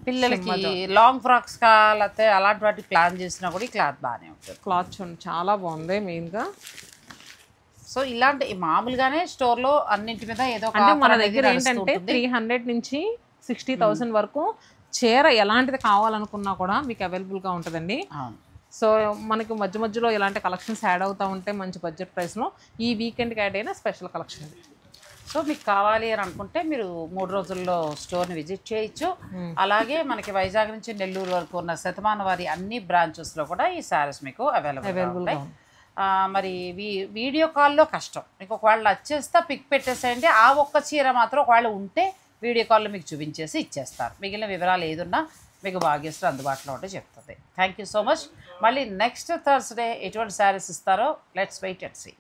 పిల్లలకి లాంగ్ ఫ్రాక్స్ కావాలంటే అలాంటి వాటికి ప్లాన్ చేసినా కూడా ఈ క్లాత్ బాగానే ఉంటుంది. క్లాత్ చూడండి చాలా బాగుంది మెయిన్గా. సో ఇలాంటి మామూలుగానే స్టోర్లో అన్నింటి మీద ఏదో అంటే మన దగ్గర ఏంటంటే 300 నుంచి 60,000 వరకు చీర ఎలాంటిది కావాలనుకున్నా కూడా మీకు అవైలబుల్గా ఉంటుందండి. సో మనకి మధ్య మధ్యలో ఇలాంటి కలెక్షన్స్ యాడ్ అవుతూ ఉంటాయి మంచి బడ్జెట్ ప్రైస్లో. ఈ వీకెండ్కి యాడ్ అయిన స్పెషల్ కలెక్షన్. సో మీకు కావాలి అని అనుకుంటే మీరు 3 రోజుల్లో స్టోర్ని విజిట్ చేయొచ్చు. అలాగే మనకి వైజాగ్ నుంచి నెల్లూరు వరకు ఉన్న శతమాన వారి అన్ని బ్రాంచెస్లో కూడా ఈ శారీస్ మీకు అవైలబుల్గా ఉంటాయి. మరి వీడియో కాల్లో కష్టం, మీకు ఒకవేళ వచ్చేస్తా పిక్ పెట్టేసేయండి. ఆ ఒక్క చీర మాత్రం ఒకవేళ ఉంటే వీడియో కాల్లో మీకు చూపించేసి ఇచ్చేస్తారు. మిగిలిన వివరాలు ఏదున్నా మీకు భాగ్యశ్రీ అందుబాటులో ఉంటే చెప్తుంది. Thank you so much. మళ్ళీ నెక్స్ట్ థర్స్డే ఎటువంటి శారీస్ ఇస్తారో లెట్స్ వెయిట్ అండ్ సీ.